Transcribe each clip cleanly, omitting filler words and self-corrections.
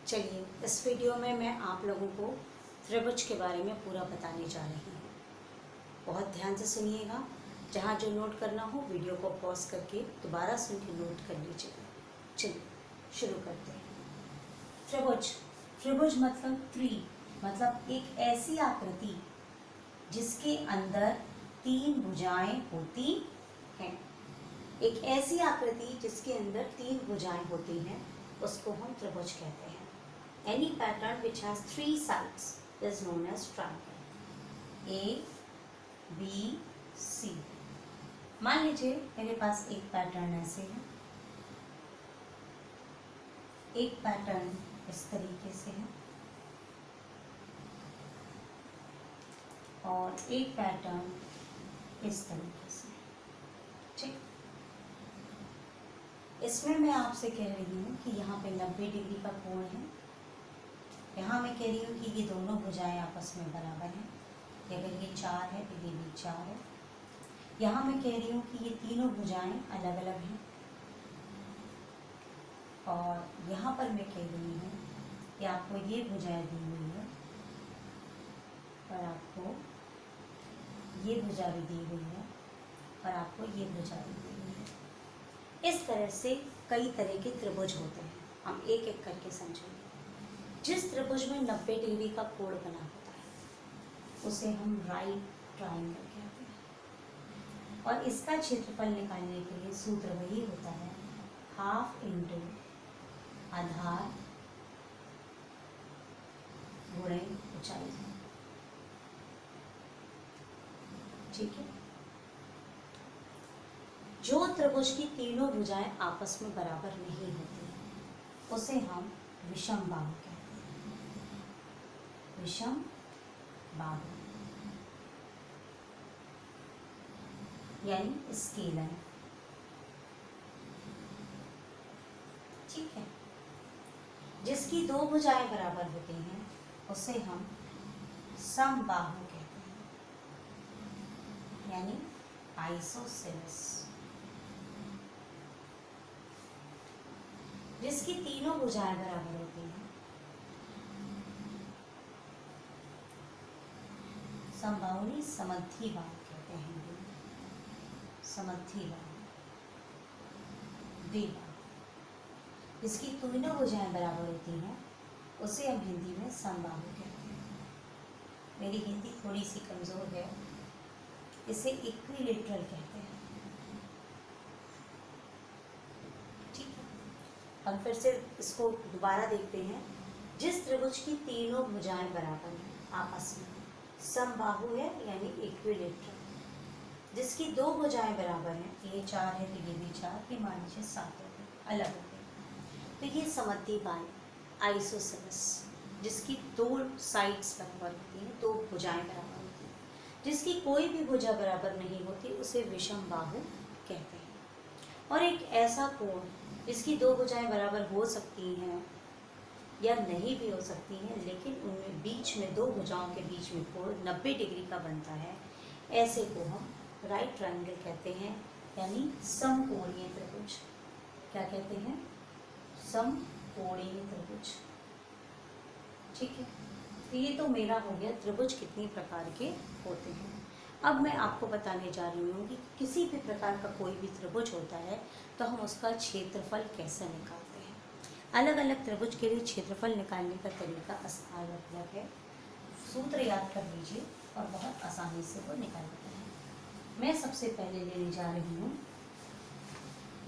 चलिए, इस वीडियो में मैं आप लोगों को त्रिभुज के बारे में पूरा बताने जा रही हूँ। बहुत ध्यान से सुनिएगा। जहाँ जो नोट करना हो वीडियो को पॉज करके दोबारा सुन के नोट कर लीजिएगा। चलिए शुरू करते हैं। त्रिभुज, त्रिभुज मतलब मतलब एक ऐसी आकृति जिसके अंदर तीन भुजाएं होती हैं। एक ऐसी आकृति जिसके अंदर तीन भुजाएं होती हैं उसको हम त्रिभुज कहते हैं। Any pattern which has three sides is known as triangle. A, B, C. मान लीजिए मेरे पास एक पैटर्न ऐसे है, एक पैटर्न इस तरीके से है और एक पैटर्न इस तरीके से। ठीक, इसमें मैं आपसे कह रही हूँ कि यहाँ पे 90 डिग्री का कोण है। यहाँ मैं कह रही हूँ कि ये दोनों भुजाएं आपस में बराबर हैं। अगर ये 4 है तो ये भी 4 है। यहाँ मैं कह रही हूँ कि ये तीनों भुजाएं अलग अलग हैं और यहाँ पर मैं कह रही हूँ कि आपको ये भुजाएं दी हुई है और आपको ये भुजा भी दी हुई है और आपको ये भुजा भी दी हुई है। इस तरह से कई तरह के त्रिभुज होते हैं, हम एक एक करके समझेंगे। जिस त्रिभुज में 90 डिग्री का कोण बना होता है उसे हम राइट ट्राइंगल कहते हैं और इसका क्षेत्रफल निकालने के लिए सूत्र वही होता है, हाफ इंटू आधार गुणे ऊंचाई। ठीक है। जो त्रिभुज की तीनों भुजाएं आपस में बराबर नहीं होती उसे हम विषम बाहु कहते हैं। विषम बाहु यानी स्केलर। ठीक है। जिसकी दो भुजाएं बराबर होती हैं उसे हम समबाहु कहते हैं यानी आइसोसेलेस। जिसकी तीनों भुजाएं बराबर होती हैं समबाहु नहीं समद्वी बाहु कहते हैं। समद्वी बाहु, द्विबाहु। जिसकी तीनों भुजाएं बराबर होती हैं उसे हम हिंदी में समबाहु कहते हैं। मेरी हिंदी थोड़ी सी कमजोर है, इसे इक्विलेटरल कहते हैं। ठीक है। हम फिर से इसको दोबारा देखते हैं। जिस त्रिभुज की तीनों भुजाएं बराबर हैं आपस में, समबाहु है यानी इक्विलेटरल। जिसकी दो भुजाएं बराबर हैं, ये 4 है तो ये भी 4, ये मान लीजिए 7 हो गए, अलग हो गए, तो ये समद्वी बाहु आइसोसेलेस। जिसकी दो साइड्स बराबर होती हैं, दो भुजाएं बराबर होती हैं। जिसकी कोई भी भुजा बराबर नहीं होती उसे विषम बाहु कहते हैं। और एक ऐसा कोण जिसकी दो भुजाएं बराबर हो सकती हैं या नहीं भी हो सकती हैं, लेकिन उनमें बीच में दो भुजाओं के बीच में कोण 90 डिग्री का बनता है, ऐसे को हम राइट ट्रायंगल कहते हैं यानी समकोणीय त्रिभुज। क्या कहते हैं? समकोणीय त्रिभुज। ठीक है। तो ये तो मेरा हो गया त्रिभुज कितनी प्रकार के होते हैं। अब मैं आपको बताने जा रही हूँ कि किसी भी प्रकार का कोई भी त्रिभुज होता है तो हम उसका क्षेत्रफल कैसे निकालते हैं। अलग अलग त्रिभुज के लिए क्षेत्रफल निकालने का तरीका आसान अलग है। सूत्र याद कर लीजिए और बहुत आसानी से वो निकालते हैं। मैं सबसे पहले लेने जा रही हूँ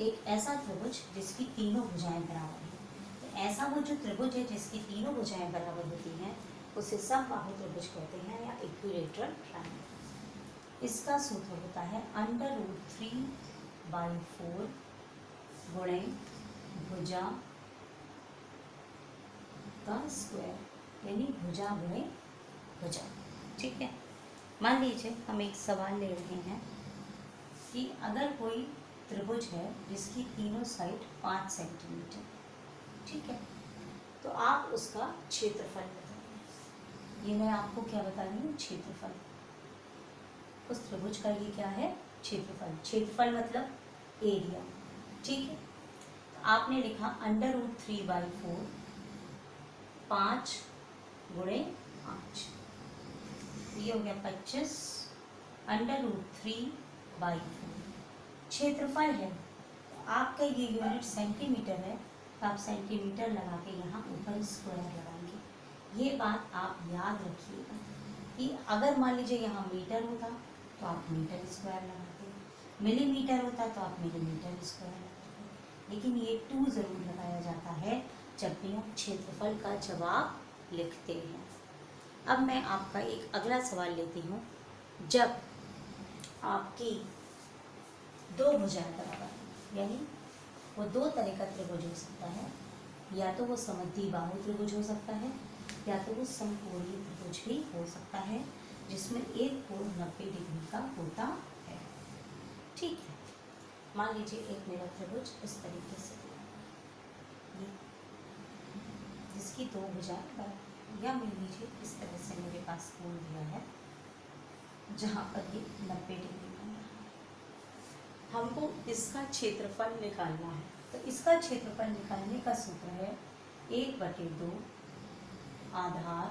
एक ऐसा त्रिभुज जिसकी तीनों भुजाएं बराबर हैं। तो ऐसा वो जो त्रिभुज है जिसकी तीनों भुजाएं बराबर होती हैं उसे समबाहु त्रिभुज कहते हैं या इक्विलेटरल ट्रायंगल। इसका सूत्र होता है √3/4 गुणे भुजा का स्क्वायर यानी भुजा गुणे भुजा। ठीक है। मान लीजिए हम एक सवाल ले रहे हैं कि अगर कोई त्रिभुज है जिसकी तीनों साइड 5 सेंटीमीटर, ठीक है, तो आप उसका क्षेत्रफल बताइए। ये मैं आपको क्या बता रही हूँ? क्षेत्रफल। उस त्रिभुज का ये क्या है? क्षेत्रफल। क्षेत्रफल मतलब एरिया। ठीक है। तो आपने लिखा √3/4 5 गुणे 5, ये हो गया 25 √3/4। क्षेत्रफल है, आपका ये यूनिट सेंटीमीटर है, तो आप सेंटीमीटर लगा के यहाँ ऊपर स्क्वायर लगाएंगे। ये बात आप याद रखिएगा कि अगर मान लीजिए यहाँ मीटर होता तो आप मीटर स्क्वायर लगाते, मिलीमीटर होता तो आप मिलीमीटर स्क्वायर लगाते, लेकिन ये 2 ज़रूर लगाया जाता है जब भी हम क्षेत्रफल का जवाब लिखते हैं। अब मैं आपका एक अगला सवाल लेती हूँ। जब आपकी 2 भुजाएं बराबर हैं, यानी वो 2 तरह का त्रिभुज हो सकता है, या तो वो समद्विबाहु त्रिभुज हो सकता है, या तो वो समकोणीय त्रिभुज भी हो सकता है, जिसमें एक कोण 90 डिग्री का होता है। ठीक है, मान लीजिए एक मेरा त्रिभुज इस तरीके से दिया, जिसकी 2 भुजाएं बराबर, या मान लीजिए इस तरह से मेरे पास कोण दिया है जहाँ पर ये 90 डिग्री बन रहा है। हमको इसका क्षेत्रफल निकालना है, तो इसका क्षेत्रफल निकालने का सूत्र है 1/2 आधार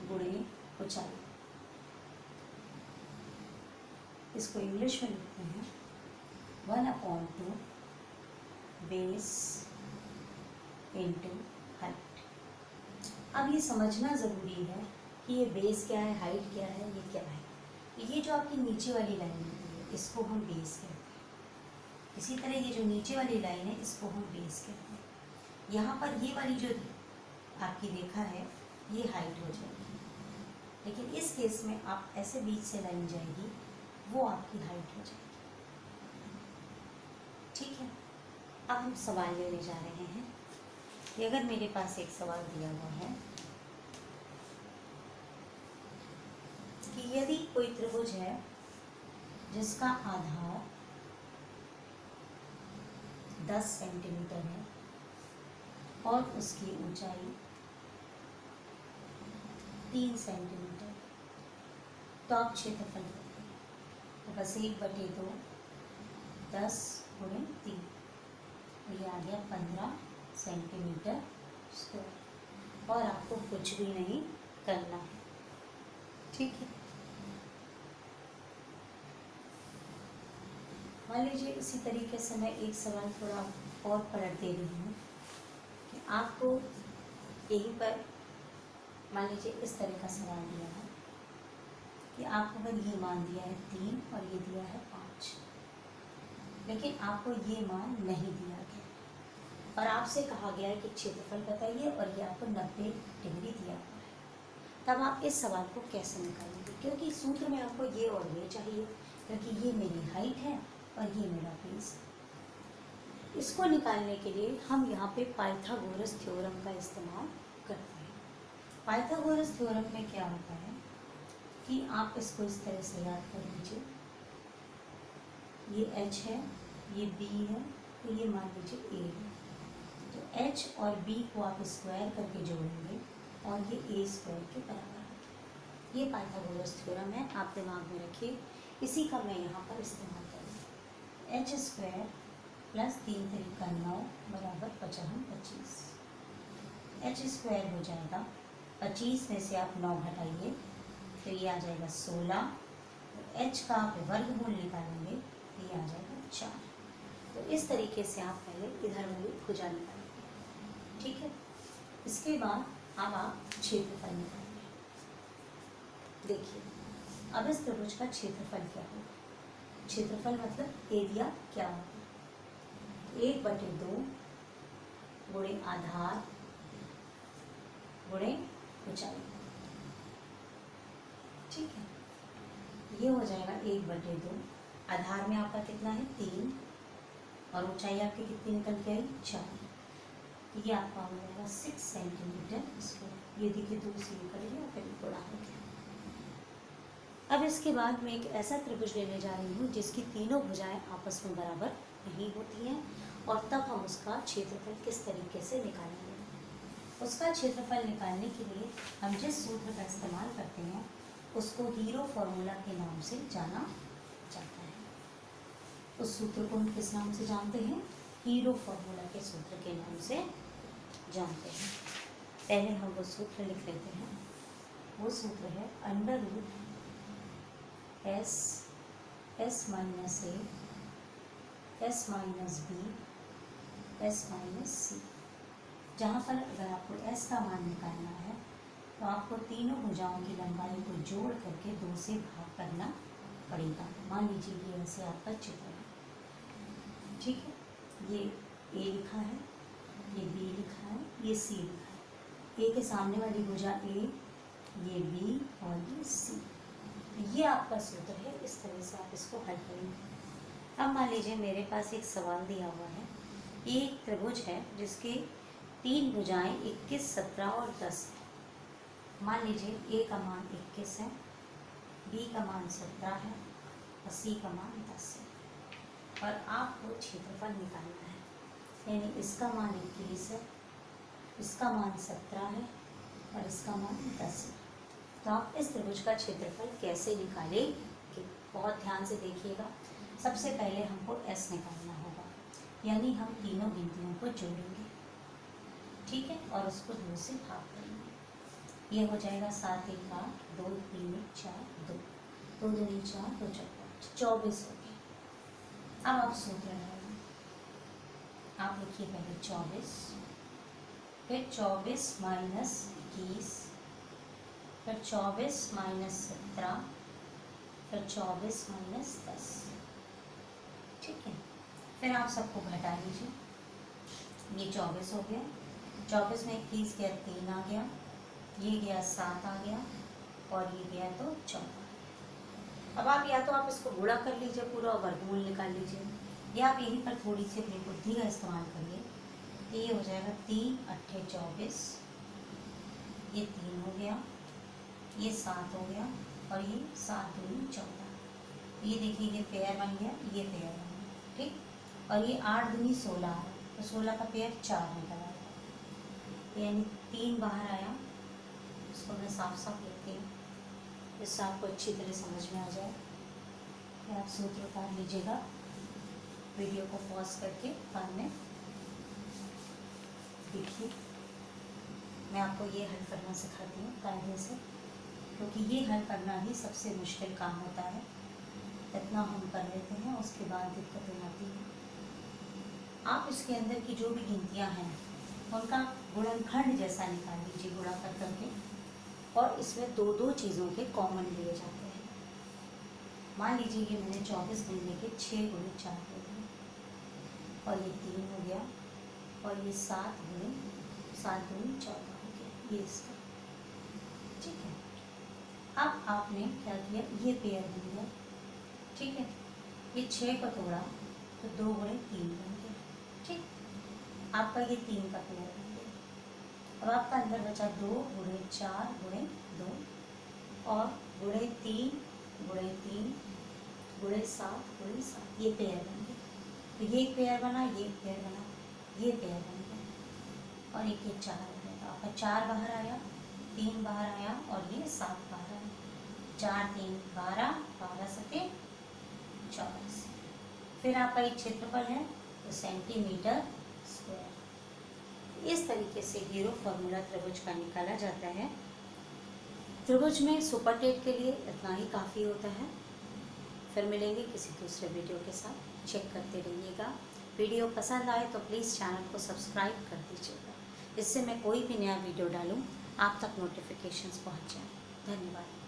गुणे ऊंचाई। इसको इंग्लिश में लिखते हैं 1/2 बेस इंटू हाइट। अब ये समझना ज़रूरी है कि ये बेस क्या है, हाइट क्या है, ये क्या है। ये जो आपकी नीचे वाली लाइन होती है इसको हम बेस कहते हैं। इसी तरह ये जो नीचे वाली लाइन है इसको हम बेस कहते हैं। यहाँ पर ये वाली जो आपकी रेखा है ये हाइट हो जाएगी, लेकिन इस केस में आप ऐसे बीच से लाइन जाएगी वो आपकी हाइट हो जाएगी। ठीक है, अब हम सवाल लेने जा रहे हैं कि अगर मेरे पास एक सवाल दिया हुआ है कि यदि कोई त्रिभुज है जिसका आधार 10 सेंटीमीटर है और उसकी ऊंचाई 3 सेंटीमीटर, तो आप क्षेत्रफल करें। तो बस 1/2 10 गुणे 3, ये आ गया 15 सेंटीमीटर स्क्वायर, और आपको कुछ भी नहीं करना है। ठीक है, मान लीजिए इसी तरीके से मैं एक सवाल थोड़ा और पलट दे रही हूँ कि आपको यहीं पर मान लीजिए इस तरह का सवाल दिया है कि आपको अगर ये मान दिया है 3 और ये दिया है 5, लेकिन आपको ये मान नहीं दिया गया और आपसे कहा गया है कि क्षेत्रफल बताइए और ये आपको 90 डिग्री दिया हुआ है, तब आप इस सवाल को कैसे निकालेंगे? क्योंकि सूत्र में आपको ये और ये चाहिए, क्योंकि ये मेरी हाइट है और ये मेरा बेस है। इसको निकालने के लिए हम यहाँ पे पाइथागोरस थ्योरम का इस्तेमाल करते हैं। पाइथागोरस थ्योरम में क्या होता है कि आप इसको इस तरह से याद कर लीजिए, ये h है, ये b है, तो ये मान लीजिए a है। तो h और b को आप स्क्वायर करके जोड़ेंगे और ये a स्क्वायर के बराबर है। ये पाइथागोरस थ्योरम है, आप दिमाग में रखिए, इसी का मैं यहाँ पर इस्तेमाल करूँगी। h स्क्वायर प्लस 3 3 9 बराबर 25। h स्क्वायर हो जाएगा 25 में से आप 9 घटाइए तो ये आ जाएगा 16। तो h का आप वर्गमूल निकालेंगे तो ये आ जाएगा 4। तो इस तरीके से आप पहले इधर वाली भुजा निकालेंगे। ठीक है, इसके बाद अब आप क्षेत्रफल निकालेंगे। देखिए अब इस त्रिभुज का क्षेत्रफल क्या होगा? क्षेत्रफल मतलब एरिया क्या होगा? 1/2 गुणे आधार गुणे ऊंचाई। ठीक है, ये हो जाएगा 1/2। आधार में आपका कितना है 3 और ऊंचाई आपकी कितनी निकल के आई 4। ये आपका हो जाएगा 6 सेंटीमीटर स्क्वायर। ये देखिए 2 से निकल गया फिर थोड़ा हो गया। अब इसके बाद मैं एक ऐसा त्रिभुज लेने जा रही हूँ जिसकी तीनों भुजाएं आपस में बराबर नहीं होती हैं, और तब हम उसका क्षेत्रफल किस तरीके से निकालेंगे। उसका क्षेत्रफल निकालने के लिए हम जिस सूत्र का इस्तेमाल करते हैं उसको हीरो फार्मूला के नाम से जाना जाता है। उस सूत्र को हम किस नाम से जानते हैं? हीरो फार्मूला के सूत्र के नाम से जानते हैं। पहले हम वो सूत्र लिख लेते हैं। वो सूत्र है under root S minus A S minus B S minus C. जहाँ पर अगर आपको एस का मान निकालना है तो आपको तीनों भुजाओं की लंबाई को जोड़ करके 2 से भाग करना पड़ेगा। मान लीजिए ये ऐसे आपका चित्र है, ठीक है। ये ए लिखा है, ये बी लिखा है, ये सी लिखा है। ए के सामने वाली भुजा ए, ये बी और ये सी। ये आपका सूत्र है। इस तरह से आप इसको हल करेंगे। अब मान लीजिए मेरे पास एक सवाल दिया हुआ है। ये एक त्रिभुज है जिसकी 3 भुजाएं 21, 17 और 10 है। मान लीजिए ए का मान 21 है, बी का मान 17 है और सी का मान 10 है। और आपको क्षेत्रफल निकालना है, यानी इसका मान 21 है, इसका मान 17 है और इसका मान 10 है। तो आप इस त्रिभुज का क्षेत्रफल कैसे निकालेंगे, बहुत ध्यान से देखिएगा। सबसे पहले हमको एस निकालना होगा, यानी हम तीनों गिनतियों को जोड़ेंगे, ठीक है, और उसको 2 से भाग करेंगे। ये हो जाएगा 7 1 8 2 3 1 4 2 2 2 4 2 4 5 24 हो गए। अब आप सूत्र लगाइए। आप लिखिए पहले 24, फिर 24 माइनस 21, फिर 24 माइनस 17, फिर 24 माइनस 10, ठीक है। फिर आप सबको घटा लीजिए। ये 24 हो गया, 24 में 21 गया 3 आ गया, ये गया 7 आ गया और ये गया तो 14। अब आप या तो आप इसको गुणा कर लीजिए पूरा, वर्गमूल निकाल लीजिए, या आप यहीं पर थोड़ी सी अपनी बुद्धि का इस्तेमाल करिए। तो ये हो जाएगा 3 8 24, ये 3 हो गया, ये 7 हो गया और ये 7 2 14। ये देखिए ये पेयर बन गया, ये पेयर बन गया, ठीक। और ये 8 2 16 है, तो 16 का पेयर 4 निकल आएगा, यानी 3 बाहर आया। इसको मैं साफ साफ लिखती हूँ, इससे आपको अच्छी तरह समझ में आ जाए। फिर आप सूत्र उतार लीजिएगा, वीडियो को पॉज करके बाद में देखिए। मैं आपको ये हल करना सिखाती हूँ कायदे से, क्योंकि ये हल करना ही सबसे मुश्किल काम होता है। इतना हम कर लेते हैं, उसके बाद दिक्कतें आती हैं। आप इसके अंदर की जो भी गिनतियाँ हैं उनका गुणनखंड जैसा निकाल लीजिए गुणा कर करके, और इसमें 2 चीज़ों के कॉमन लिए जाते हैं। मान लीजिए ये मैंने 24 दिन लेके 6 × 4 ले लिया और ये 3 हो गया और ये 7 × 7 2 14 हो गया, ये इसका, ठीक है। अब आपने क्या किया, ये पेयर बन गया, ठीक है। ये 6 को तोड़ा तो 2 × 3 बन गया, ठीक। आपका ये 3 का पेयर बन गया। अब आपका अंदर बचा 2 × 4 × 2 और × 3 × 3 × 7 × 7, ये पेयर बन गया। तो ये एक पेयर बना, ये एक पेयर बना, ये पेयर बन गया और एक 4 बना। तो आपका 4 बाहर आया, 3 बाहर आया और ये 7 बाहर आया। 4 3 12, 12 7 24। फिर आपका एक क्षेत्रफल है तो सेंटीमीटर स्क्वायर। इस तरीके से हीरो फॉर्मूला त्रिभुज का निकाला जाता है। त्रिभुज में सुपरटेट के लिए इतना ही काफ़ी होता है। फिर मिलेंगे किसी दूसरे वीडियो के साथ, चेक करते रहिएगा। वीडियो पसंद आए तो प्लीज़ चैनल को सब्सक्राइब कर दीजिएगा, इससे मैं कोई भी नया वीडियो डालूँ आप तक नोटिफिकेशंस पहुँच जाए। धन्यवाद।